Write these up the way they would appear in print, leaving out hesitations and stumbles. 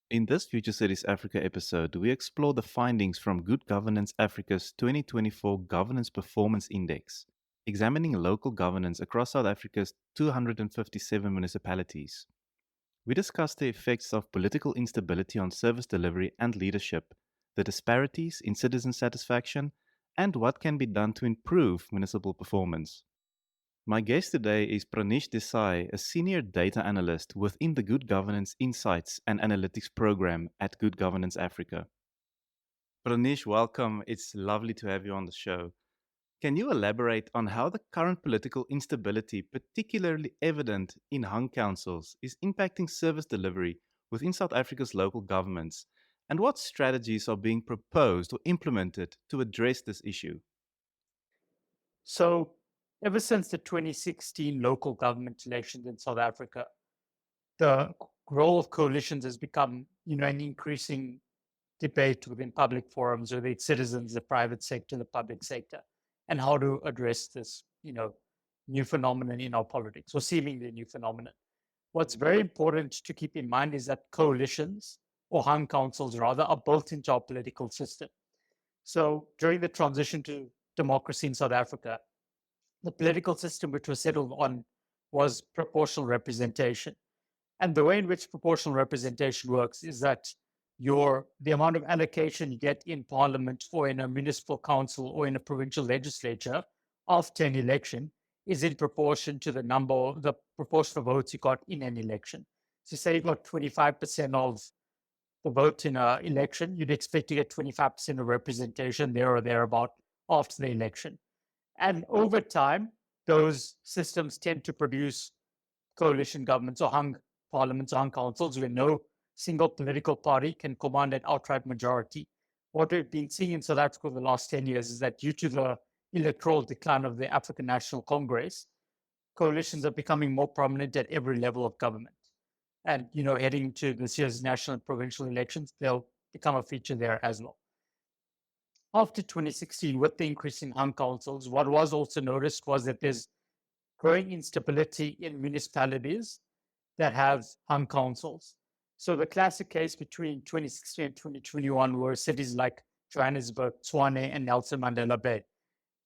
In this Future Cities Africa episode, we explore the findings from Good Governance Africa's 2024 Governance Performance Index, examining local governance across South Africa's 257 municipalities. We discuss the effects of political instability on service delivery and leadership, the disparities in citizen satisfaction, and what can be done to improve municipal performance. My guest today is Pranish Desai, a senior data analyst within the Good Governance Insights and Analytics program at Good Governance Africa. Pranish, welcome. It's lovely to have you on the show. Can you elaborate on how the current political instability, particularly evident in hung councils, is impacting service delivery within South Africa's local governments, and what strategies are being proposed or implemented to address this issue? So, ever since the 2016 local government elections in South Africa, the role of coalitions has become, an increasing debate within public forums, whether it's citizens, the private sector, the public sector, and how to address this, new phenomenon in our politics, or seemingly new phenomenon. What's very important to keep in mind is that coalitions, or hung councils rather, are built into our political system. So during the transition to democracy in South Africa, the political system which was settled on was proportional representation. And the way in which proportional representation works is that the amount of allocation you get in parliament or in a municipal council or in a provincial legislature after an election is in proportion to the proportion of votes you got in an election. So say you got 25% of the vote in an election, you'd expect to get 25% of representation there or thereabout after the election. And over time, those systems tend to produce coalition governments or hung parliaments or hung councils where no single political party can command an outright majority. What we've been seeing in South Africa over the last 10 years is that due to the electoral decline of the African National Congress, coalitions are becoming more prominent at every level of government. And, heading to this year's national and provincial elections, they'll become a feature there as well. After 2016, with the increase in hung councils, what was also noticed was that there's growing instability in municipalities that have hung councils. So the classic case between 2016 and 2021 were cities like Johannesburg, Tshwane, and Nelson Mandela Bay.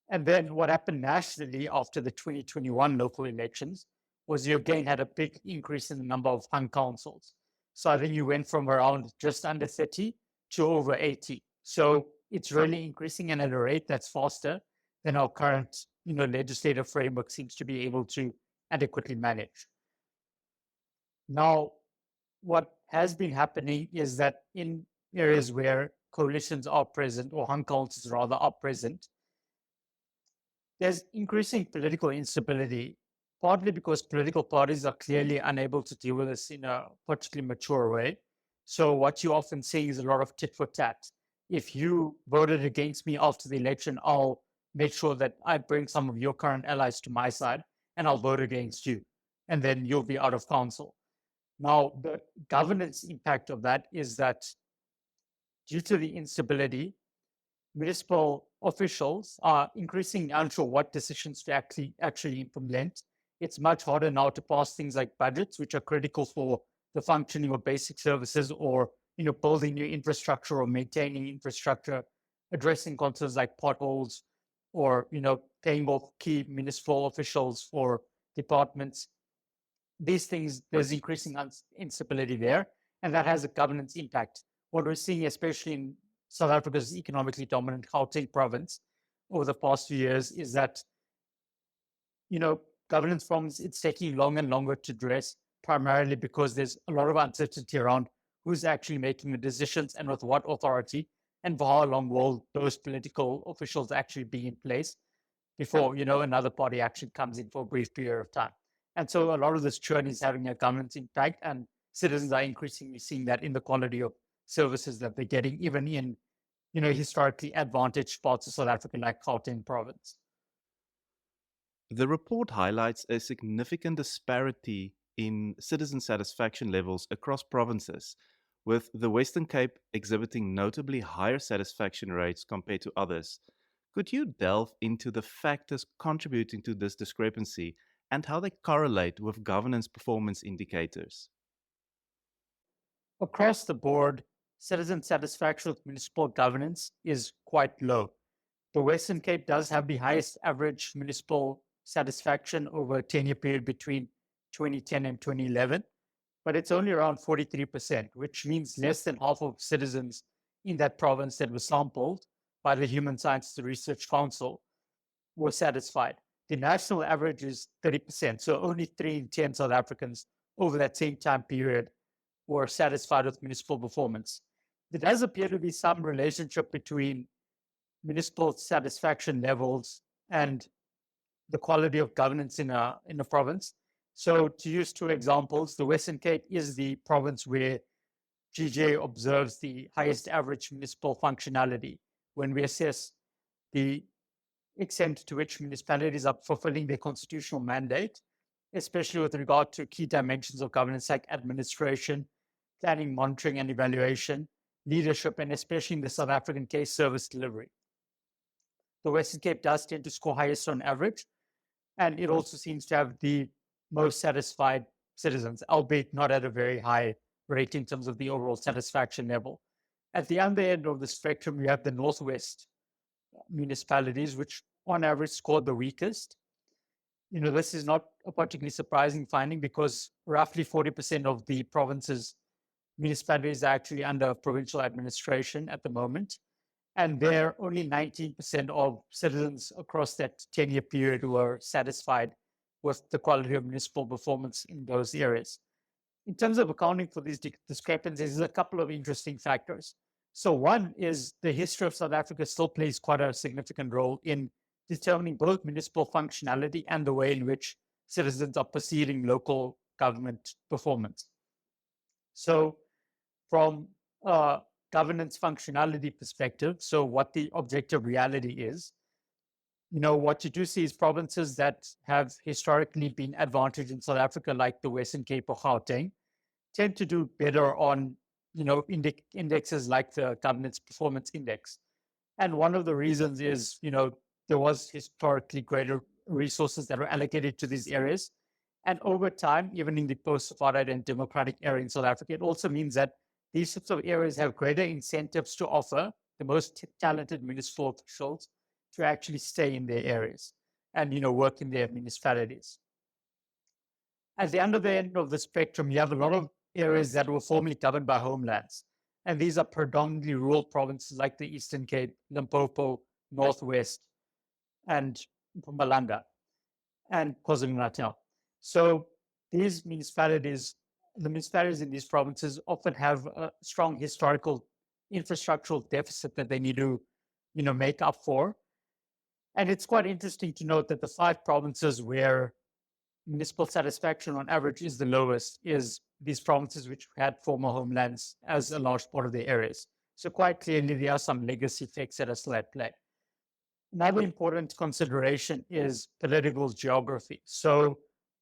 And then what happened nationally after the 2021 local elections was you again had a big increase in the number of hung councils. So I think you went from around just under 30 to over 80. So it's really increasing and at a rate that's faster than our current, legislative framework seems to be able to adequately manage. Now, what has been happening is that in areas where coalitions are present, or hung councils rather are present, there's increasing political instability, partly because political parties are clearly unable to deal with this in a particularly mature way. So what you often see is a lot of tit for tat. If you voted against me after the election, I'll make sure that I bring some of your current allies to my side and I'll vote against you. And then you'll be out of council. Now, the governance impact of that is that due to the instability, municipal officials are increasingly unsure what decisions to actually implement. It's much harder now to pass things like budgets, which are critical for the functioning of basic services, or building new infrastructure or maintaining infrastructure, addressing concerns like potholes, or paying off key municipal officials for departments. These things, there's increasing instability there, and that has a governance impact. What we're seeing, especially in South Africa's economically dominant Gauteng province over the past few years, is that, governance problems, it's taking longer and longer to address, primarily because there's a lot of uncertainty around who's actually making the decisions and with what authority, and for how long will those political officials actually be in place before, another party actually comes in for a brief period of time. And so a lot of this churn is having a governance impact, and citizens are increasingly seeing that in the quality of services that they're getting, even in, historically advantaged parts of South Africa like Gauteng province. The report highlights a significant disparity in citizen satisfaction levels across provinces, with the Western Cape exhibiting notably higher satisfaction rates compared to others. Could you delve into the factors contributing to this discrepancy and how they correlate with governance performance indicators? Across the board, citizen satisfaction with municipal governance is quite low. The Western Cape does have the highest average municipal satisfaction over a 10-year period between 2010 and 2011, but it's only around 43%, which means less than half of citizens in that province that was sampled by the Human Sciences Research Council were satisfied. The national average is 30%, so only 3 in 10 South Africans over that same time period were satisfied with municipal performance. There does appear to be some relationship between municipal satisfaction levels and the quality of governance in a province. So to use two examples, the Western Cape is the province where GJ observes the highest average municipal functionality when we assess the extent to which municipalities are fulfilling their constitutional mandate, especially with regard to key dimensions of governance like administration, planning, monitoring, and evaluation, leadership, and especially in the South African case, service delivery. The Western Cape does tend to score highest on average, and it also seems to have the most satisfied citizens, albeit not at a very high rate in terms of the overall satisfaction level. At the other end of the spectrum, you have the Northwest municipalities, which on average scored the weakest. This is not a particularly surprising finding because roughly 40% of the province's municipalities are actually under provincial administration at the moment. And there, only 19% of citizens across that 10-year period were satisfied with the quality of municipal performance in those areas. In terms of accounting for these discrepancies, there's a couple of interesting factors. So one is the history of South Africa still plays quite a significant role in determining both municipal functionality and the way in which citizens are perceiving local government performance. So from a governance functionality perspective, so what the objective reality is, what you do see is provinces that have historically been advantaged in South Africa, like the Western Cape or Gauteng, tend to do better on, indexes like the Governance Performance Index. And one of the reasons is, there was historically greater resources that were allocated to these areas. And over time, even in the post-apartheid and democratic era in South Africa, it also means that these sorts of areas have greater incentives to offer the most talented municipal officials to actually stay in their areas and, work in their municipalities. At the other end of the spectrum, you have a lot of areas that were formerly governed by homelands. And these are predominantly rural provinces like the Eastern Cape, Limpopo, Northwest, and Mpumalanga, and KwaZulu-Natal. So these municipalities, the municipalities in these provinces often have a strong historical infrastructural deficit that they need to, make up for. And it's quite interesting to note that the 5 provinces where municipal satisfaction on average is the lowest is these provinces which had former homelands as a large part of their areas. So quite clearly, there are some legacy effects that are still at play. Another important consideration is political geography. So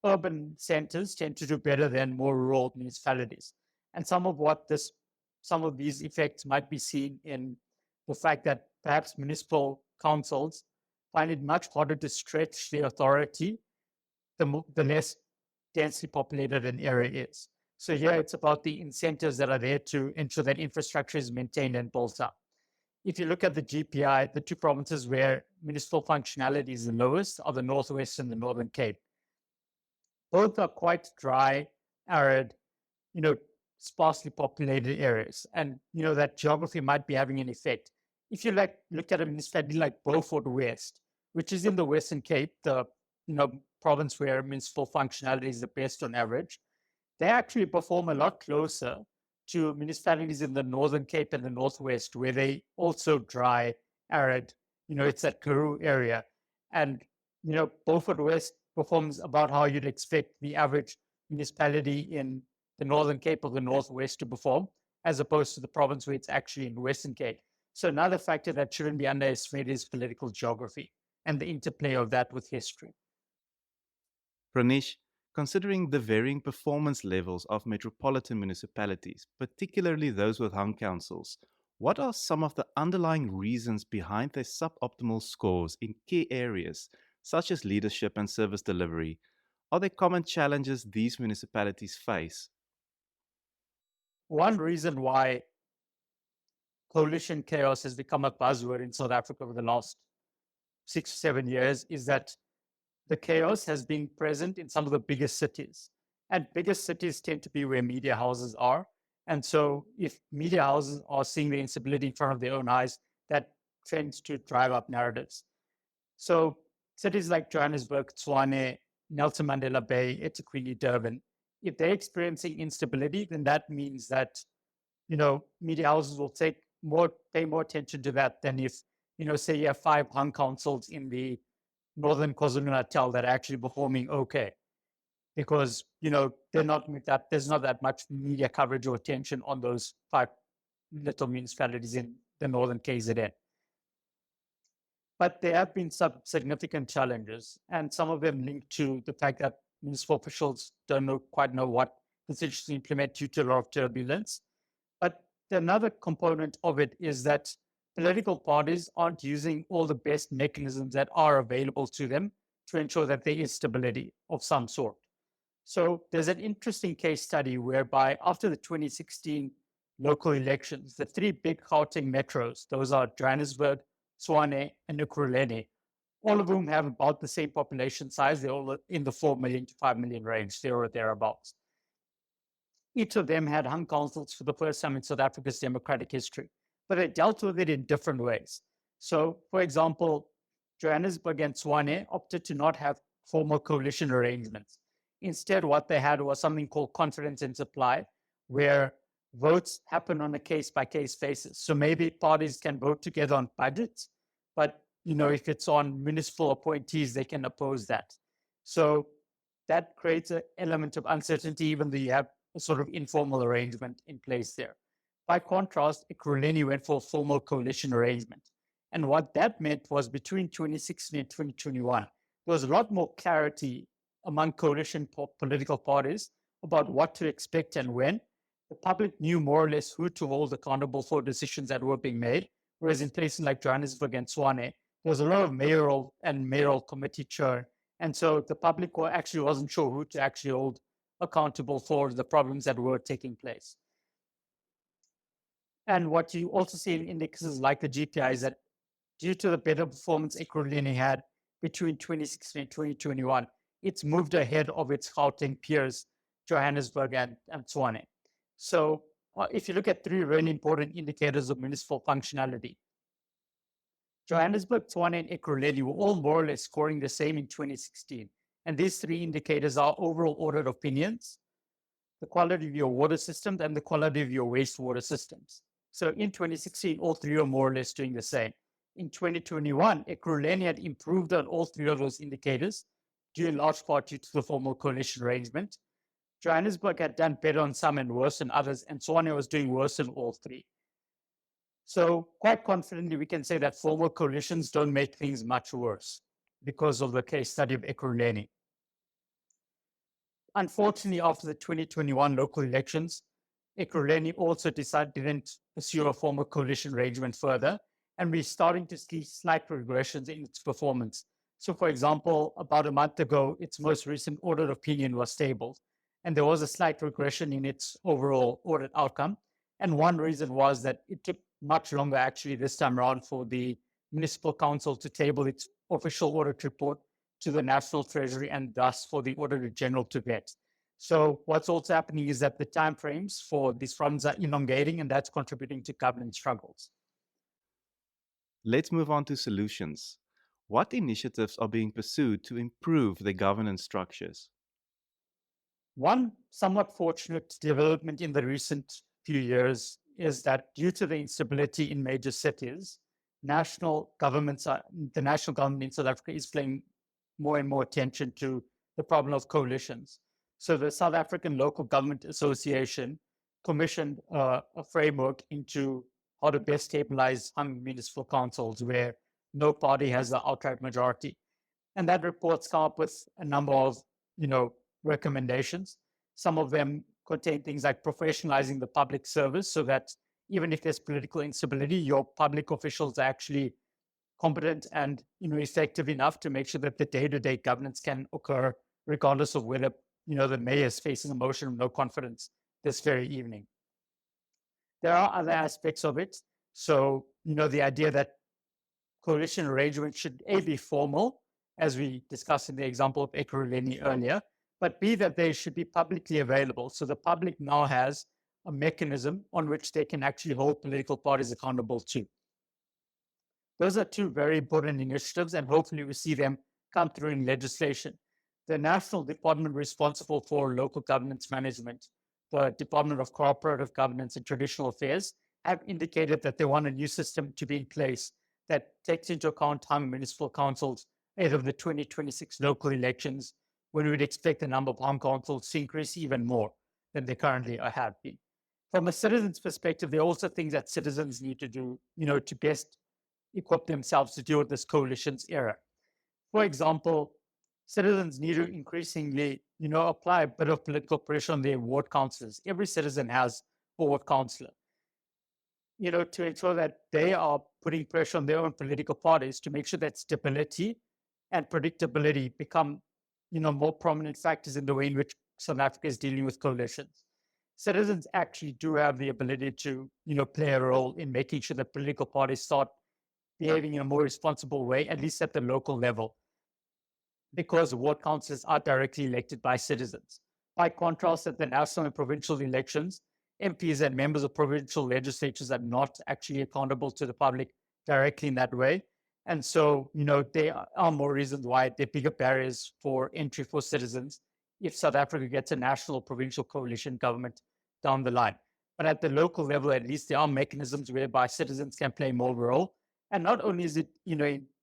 urban centers tend to do better than more rural municipalities. And some of these effects might be seen in the fact that perhaps municipal councils find it much harder to stretch their authority the less densely populated an area is. So here it's about the incentives that are there to ensure that infrastructure is maintained and built up. If you look at the GPI, the 2 provinces where municipal functionality is the lowest are the Northwest and the Northern Cape. Both are quite dry, arid, sparsely populated areas. And, that geography might be having an effect. If you look at a municipality like Beaufort West, which is in the Western Cape, the, province where municipal functionality is the best on average, they actually perform a lot closer to municipalities in the Northern Cape and the Northwest, where they also dry, arid, it's that Karoo area. And, Beaufort West performs about how you'd expect the average municipality in the Northern Cape or the Northwest to perform, as opposed to the province where it's actually in the Western Cape. So another factor that shouldn't be underestimated is political geography and the interplay of that with history. Pranish, considering the varying performance levels of metropolitan municipalities, particularly those with hung councils, what are some of the underlying reasons behind their suboptimal scores in key areas such as leadership and service delivery? Are there common challenges these municipalities face? one reason why coalition chaos has become a buzzword in South Africa over the last 6 or 7 years is that the chaos has been present in some of the biggest cities. And biggest cities tend to be where media houses are. And so if media houses are seeing the instability in front of their own eyes, that tends to drive up narratives. So cities like Johannesburg, Tshwane, Nelson Mandela Bay, eThekwini, Durban, if they're experiencing instability, then that means that, media houses will pay more attention to that than if, say you have 5 hung councils in the northern KwaZulu-Natal that are actually performing okay. Because, there's not that much media coverage or attention on those 5 little municipalities in the northern KZN. But there have been some significant challenges, and some of them linked to the fact that municipal officials don't quite know what decisions to implement due to a lot of turbulence. But another component of it is that political parties aren't using all the best mechanisms that are available to them to ensure that there is stability of some sort. So there's an interesting case study whereby after the 2016 local elections, the 3 big Gauteng metros, those are Johannesburg, Tshwane, and Ekurhuleni, all of whom have about the same population size. They're all in the 4 million to 5 million range, there or thereabouts. Each of them had hung councils for the first time in South Africa's democratic history, but they dealt with it in different ways. So, for example, Johannesburg and Tshwane opted to not have formal coalition arrangements. Instead, what they had was something called confidence in supply, where votes happen on a case-by-case basis. So maybe parties can vote together on budgets, but if it's on municipal appointees, they can oppose that. So that creates an element of uncertainty, even though you have a sort of informal arrangement in place there. By contrast, Ekurhuleni went for a formal coalition arrangement. And what that meant was between 2016 and 2021, there was a lot more clarity among coalition political parties about what to expect and when. The public knew more or less who to hold accountable for decisions that were being made, whereas in places like Johannesburg and Tshwane, there was a lot of mayoral committee churn. And so the public actually wasn't sure who to actually hold accountable for the problems that were taking place. And what you also see in indexes like the GPI is that due to the better performance Ekurhuleni had between 2016 and 2021, it's moved ahead of its Gauteng peers, Johannesburg and Tshwane. So if you look at 3 really important indicators of municipal functionality, Johannesburg, Tshwane, and Ekurhuleni were all more or less scoring the same in 2016. And these 3 indicators are overall audit opinions, the quality of your water systems, and the quality of your wastewater systems. So in 2016, all 3 are more or less doing the same. In 2021, Ekurhuleni had improved on all 3 of those indicators, due in large part due to the formal coalition arrangement. Johannesburg had done better on some and worse on others, and Tshwane was doing worse on all 3. So quite confidently, we can say that formal coalitions don't make things much worse because of the case study of Ekurhuleni. Unfortunately, after the 2021 local elections, Ekurhuleni also didn't pursue a formal coalition arrangement further, and we're starting to see slight regressions in its performance. So, for example, about a month ago, its most recent audit opinion was tabled, and there was a slight regression in its overall audit outcome. And one reason was that it took much longer, actually, this time around for the Municipal Council to table its official audit report to the National Treasury and thus for the Auditor General to vet. So what's also happening is that the timeframes for these funds are elongating, and that's contributing to governance struggles. Let's move on to solutions. What initiatives are being pursued to improve the governance structures? One somewhat fortunate development in the recent few years is that due to the instability in major cities, the national government in South Africa is paying more and more attention to the problem of coalitions. So the South African Local Government Association commissioned a framework into how to best stabilize municipal councils where no party has the outright majority. And that report's come up with a number of, recommendations. Some of them contain things like professionalizing the public service so that even if there's political instability, your public officials are actually competent and effective enough to make sure that the day-to-day governance can occur regardless of whether the mayor is facing a motion of no confidence this very evening. There are other aspects of it. So, the idea that coalition arrangements should A, be formal, as we discussed in the example of Ekurhuleni earlier, but B, that they should be publicly available. So the public now has a mechanism on which they can actually hold political parties accountable to. Those are two very important initiatives, and hopefully we see them come through in legislation. The national department responsible for local governance management, the Department of Cooperative Governance and Traditional Affairs, have indicated that they want a new system to be in place that takes into account time of municipal councils ahead of the 2026 local elections, when we would expect the number of town councils to increase even more than they currently have been. From a citizen's perspective, there are also things that citizens need to do, to best equip themselves to deal with this coalitions era. For example, citizens need to increasingly, apply a bit of political pressure on their ward councillors. Every citizen has a ward councillor, to ensure that they are putting pressure on their own political parties to make sure that stability and predictability become, more prominent factors in the way in which South Africa is dealing with coalitions. Citizens actually do have the ability to, play a role in making sure that political parties start behaving in a more responsible way, at least at the local level, because ward councillors are directly elected by citizens. By contrast, at the national and provincial elections, MPs and members of provincial legislatures are not actually accountable to the public directly in that way. And so, there are more reasons why there are bigger barriers for entry for citizens if South Africa gets a national provincial coalition government down the line. But at the local level, at least there are mechanisms whereby citizens can play more of a role. And not only is it,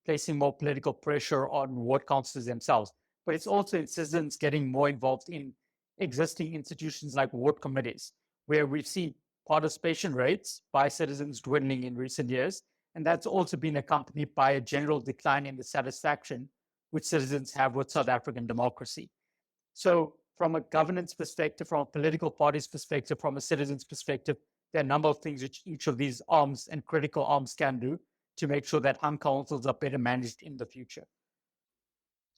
placing more political pressure on ward councillors themselves, but it's also citizens getting more involved in existing institutions like ward committees, where we've seen participation rates by citizens dwindling in recent years. And that's also been accompanied by a general decline in the satisfaction which citizens have with South African democracy. So from a governance perspective, from a political party's perspective, from a citizen's perspective, there are a number of things which each of these arms and critical arms can do to make sure that hung councils are better managed in the future.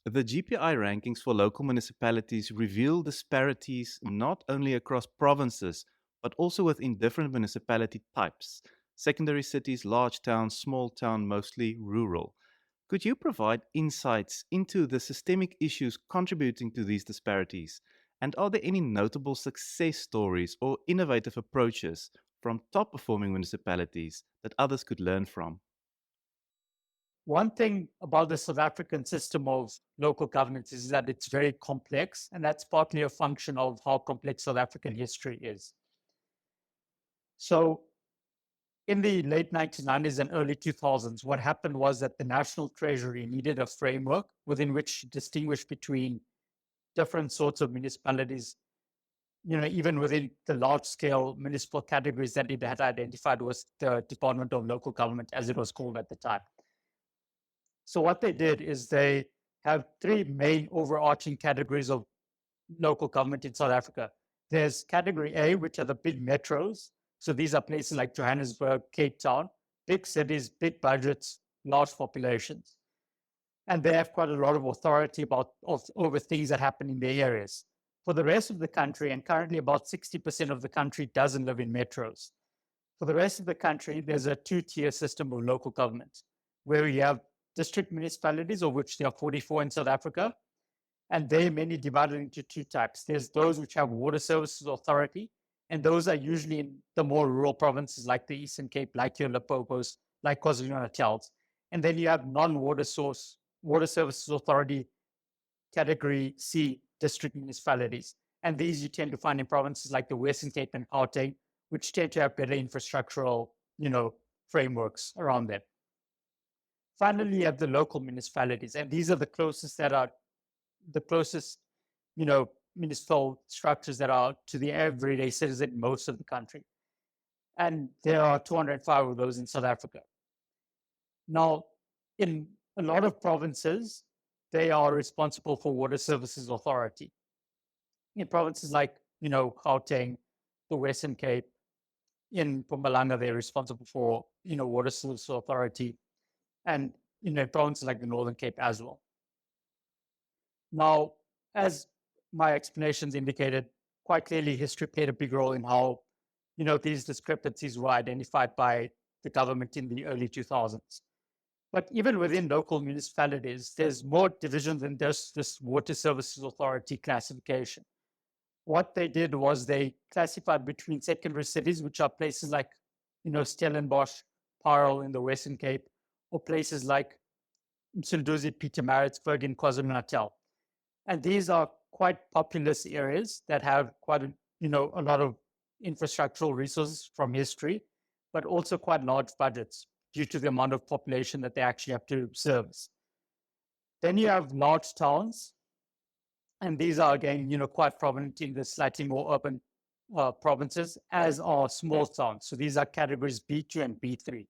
The GPI rankings for local municipalities reveal disparities not only across provinces, but also within different municipality types: secondary cities, large towns, small town, mostly rural. Could you provide insights into the systemic issues contributing to these disparities? And are there any notable success stories or innovative approaches from top performing municipalities that others could learn from? One thing about the South African system of local governance is that it's very complex, and that's partly a function of how complex South African history is. So, in the late 1990s and early 2000s, what happened was that the National Treasury needed a framework within which to distinguish between different sorts of municipalities, even within the large scale municipal categories that it had identified was the Department of Local Government, as it was called at the time. So what they did is they have three main overarching categories of local government in South Africa. There's category A, which are the big metros. So these are places like Johannesburg, Cape Town, big cities, big budgets, large populations. And they have quite a lot of authority over things that happen in their areas. For the rest of the country, and currently about 60% of the country doesn't live in metros. For the rest of the country, there's a two-tier system of local government, where you have district municipalities, of which there are 44 in South Africa, and they're mainly divided into two types. There's those which have water services authority, and those are usually in the more rural provinces like the Eastern Cape, like your Limpopo's, like KwaZulu-Natal's. And then you have non-water source water services authority category C district municipalities. And these you tend to find in provinces like the Western Cape and Gauteng, which tend to have better infrastructural, frameworks around them. Finally, you have the local municipalities, and these are the closest municipal structures that are to the everyday citizen in most of the country. And there are 205 of those in South Africa. Now, in a lot of provinces, they are responsible for water services authority. In provinces like, Gauteng, the Western Cape, in Mpumalanga, they're responsible for, water services authority, and, provinces like the Northern Cape as well. Now, as my explanations indicated, quite clearly history played a big role in how, these discrepancies were identified by the government in the early 2000s. But even within local municipalities, there's more divisions than just this water services authority classification. What they did was they classified between secondary cities, which are places like, Stellenbosch, Parel in the Western Cape, or places like Msunduzi, Pietermaritzburg in KwaZulu-Natal. And these are quite populous areas that have quite a lot of infrastructural resources from history, but also quite large budgets due to the amount of population that they actually have to service. Then you have large towns, and these are again, quite prominent in the slightly more urban provinces, as are small towns. So these are categories B2 and B3.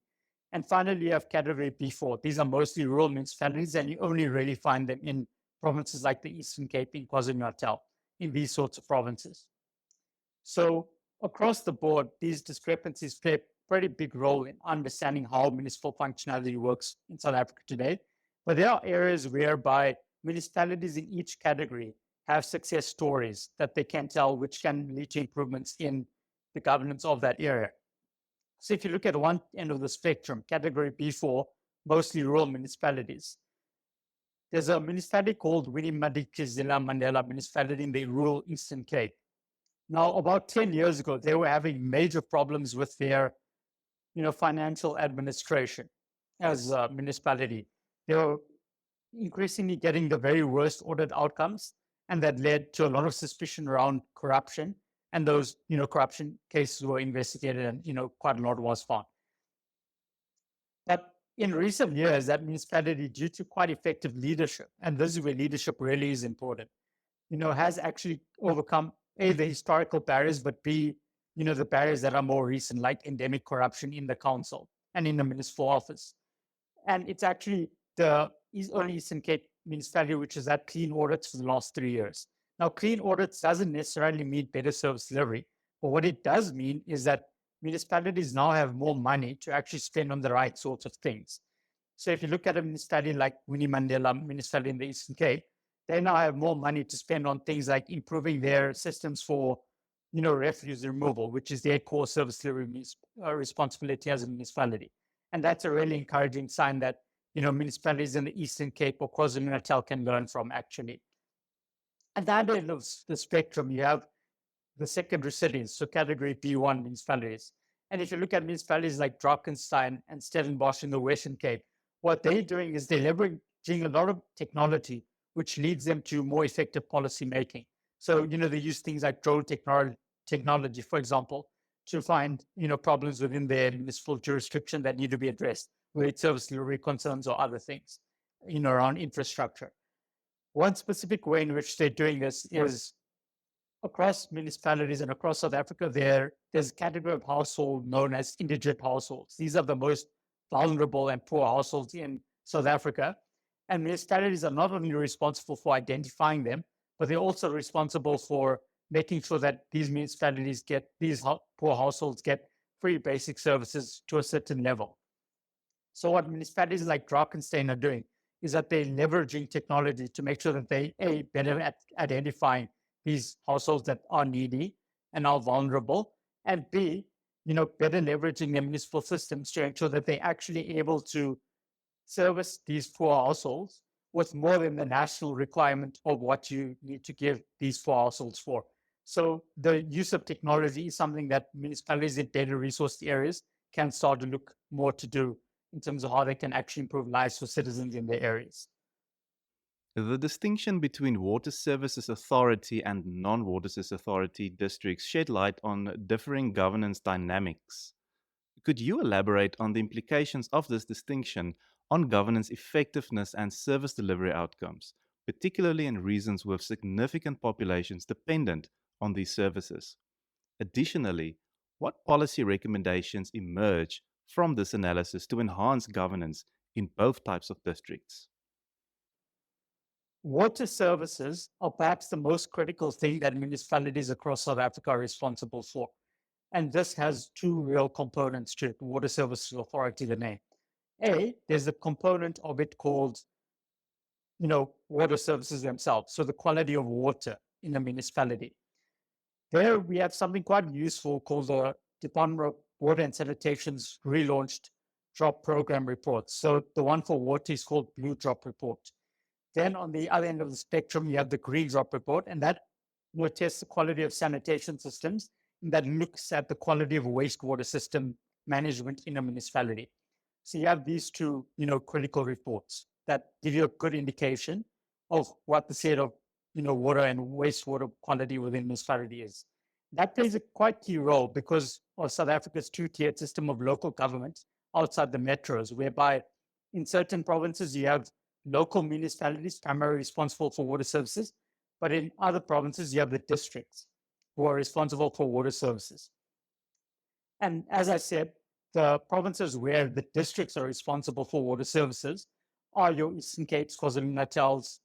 And finally, you have category B4. These are mostly rural municipalities, and you only really find them in provinces like the Eastern Cape, in KwaZulu-Natal, in these sorts of provinces. So across the board, these discrepancies play a pretty big role in understanding how municipal functionality works in South Africa today. But there are areas whereby municipalities in each category have success stories that they can tell, which can lead to improvements in the governance of that area. So if you look at one end of the spectrum, category B4, mostly rural municipalities, there's a municipality called Winnie-Madikizela Mandela municipality in the rural Eastern Cape. Now, about 10 years ago, they were having major problems with their, financial administration as a municipality. They were increasingly getting the very worst audit outcomes, and that led to a lot of suspicion around corruption. And those, corruption cases were investigated, and quite a lot was found. But in recent years, that municipality, due to quite effective leadership, and this is where leadership really is important, has actually overcome A, the historical barriers, but B, the barriers that are more recent, like endemic corruption in the council and in the municipal office. And it's actually the only Eastern Cape municipality which has had clean audits for the last 3 years. Now, clean audits doesn't necessarily mean better service delivery, but what it does mean is that municipalities now have more money to actually spend on the right sorts of things. So if you look at a municipality like Winnie Mandela municipality in the Eastern Cape, they now have more money to spend on things like improving their systems for, refuse removal, which is their core service delivery responsibility as a municipality. And that's a really encouraging sign that, municipalities in the Eastern Cape or KwaZulu-Natal can learn from actually. At that end of the spectrum, you have the secondary cities, so category B1 municipalities. And if you look at municipalities like Drakenstein and Stellenbosch in the Western Cape, what they're doing is they're leveraging a lot of technology, which leads them to more effective policy making. So, they use things like drone technology, for example, to find, problems within their municipal jurisdiction that need to be addressed, whether it's service delivery concerns or other things, around infrastructure. One specific way in which they're doing this is across municipalities and across South Africa, there's a category of household known as indigent households. These are the most vulnerable and poor households in South Africa. And municipalities are not only responsible for identifying them, but they're also responsible for making sure that these municipalities these poor households get free basic services to a certain level. So what municipalities like Drakenstein are doing is that they're leveraging technology to make sure that they, A, better at identifying these households that are needy and are vulnerable, and B, better leveraging their municipal systems to ensure that they're actually able to service these poor households with more than the national requirement of what you need to give these poor households for. So the use of technology is something that municipalities in data resource areas can start to look more to do in terms of how they can actually improve lives for citizens in their areas. The distinction between Water Services Authority and non Water Services Authority districts shed light on differing governance dynamics. Could you elaborate on the implications of this distinction on governance effectiveness and service delivery outcomes, particularly in regions with significant populations dependent on these services? Additionally, what policy recommendations emerge from this analysis to enhance governance in both types of districts? Water services are perhaps the most critical thing that municipalities across South Africa are responsible for. And this has two real components to it, Water Services Authority, the name. A, there's a component of it called, water services themselves. So the quality of water in a municipality. There we have something quite useful called the Department of Water and Sanitation's relaunched drop program reports. So the one for water is called Blue Drop Report. Then on the other end of the spectrum, you have the Green Drop Report, and that will test the quality of sanitation systems, and that looks at the quality of wastewater system management in a municipality. So you have these two, critical reports that give you a good indication of what the state of, water and wastewater quality within municipality is. That plays a quite key role because of South Africa's two-tiered system of local government outside the metros, whereby in certain provinces you have local municipalities primarily responsible for water services, but in other provinces you have the districts who are responsible for water services. And as I said, the provinces where the districts are responsible for water services are your Eastern Capes, KwaZulu-Natals,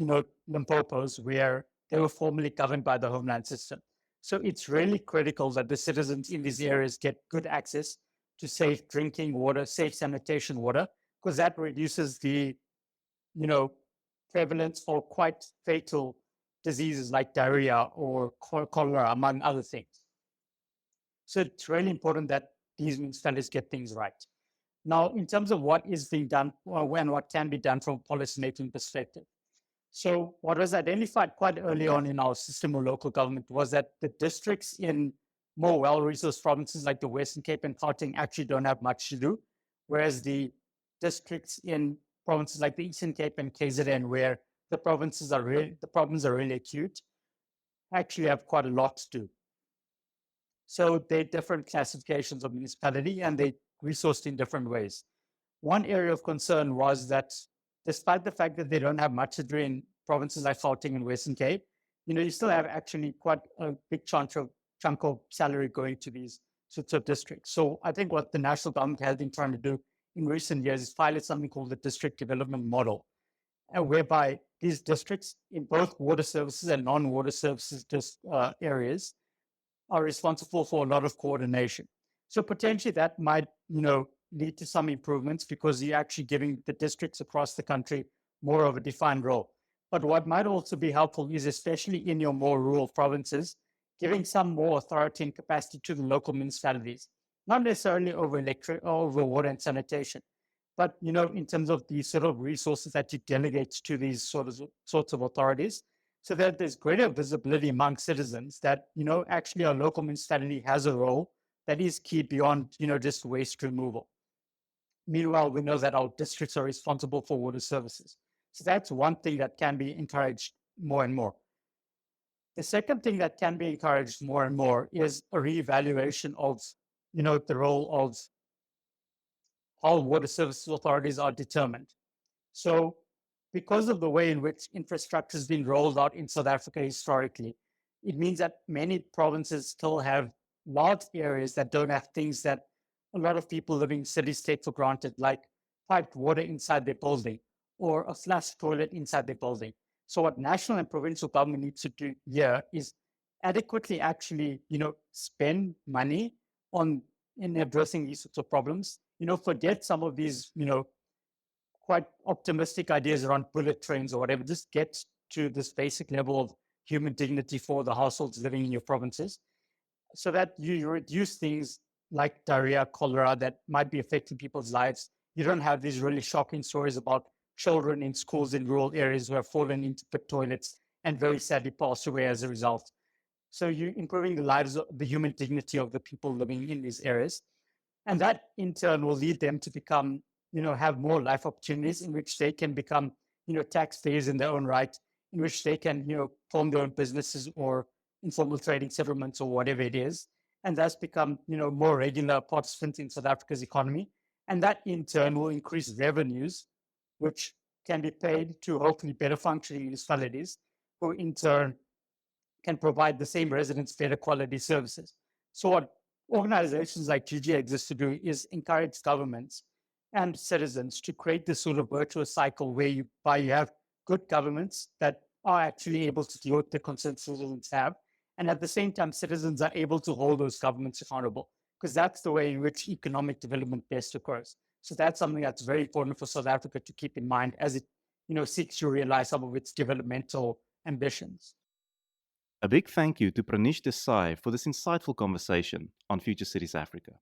Limpopos, where they were formerly governed by the Homeland System. So it's really critical that the citizens in these areas get good access to safe drinking water, safe sanitation water, because that reduces the, prevalence for quite fatal diseases like diarrhea or cholera, among other things. So it's really important that these municipalities get things right. Now, in terms of what is being done and what can be done from a policymaking perspective. So what was identified quite early on in our system of local government was that the districts in more well-resourced provinces like the Western Cape and Gauteng actually don't have much to do, whereas the districts in provinces like the Eastern Cape and KZN, where the problems are really acute, actually have quite a lot to do. So they're different classifications of municipality and they resourced in different ways. One area of concern was that despite the fact that they don't have much to do in provinces like Gauteng and Western Cape, you still have actually quite a big chunk of salary going to these sorts of districts. So I think what the national government has been trying to do in recent years is pilot something called the district development model, whereby these districts in both water services and non-water services areas are responsible for a lot of coordination. So potentially that might, lead to some improvements because you're actually giving the districts across the country more of a defined role. But what might also be helpful is, especially in your more rural provinces, giving some more authority and capacity to the local municipalities, not necessarily over water and sanitation, but in terms of the sort of resources that you delegate to these sorts of authorities, so that there's greater visibility among citizens that actually our local municipality has a role that is key beyond just waste removal. Meanwhile, we know that our districts are responsible for water services. So that's one thing that can be encouraged more and more. The second thing that can be encouraged more and more is a reevaluation of, the role of how water services authorities are determined. So because of the way in which infrastructure has been rolled out in South Africa historically, it means that many provinces still have large areas that don't have things that a lot of people living in cities take for granted, like piped water inside their building or a flush toilet inside their building. So what national and provincial government needs to do here is adequately actually, spend money in addressing these sorts of problems. Forget some of these, quite optimistic ideas around bullet trains or whatever. Just get to this basic level of human dignity for the households living in your provinces, so that you reduce things like diarrhea, cholera that might be affecting people's lives. You don't have these really shocking stories about children in schools in rural areas who have fallen into pit toilets and very sadly passed away as a result. So you're improving the lives of the human dignity of the people living in these areas. And that in turn will lead them to become, have more life opportunities in which they can become, taxpayers in their own right, in which they can, form their own businesses or informal trading settlements or whatever it is, and thus become, more regular participants in South Africa's economy. And that in turn will increase revenues, which can be paid to hopefully better functioning municipalities, who in turn can provide the same residents better quality services. So what organizations like GG exist to do is encourage governments and citizens to create this sort of virtuous cycle where you have good governments that are actually able to deal with the concerns citizens have. And at the same time, citizens are able to hold those governments accountable, because that's the way in which economic development best occurs. So that's something that's very important for South Africa to keep in mind as it seeks to realize some of its developmental ambitions. A big thank you to Pranish Desai for this insightful conversation on Future Cities Africa.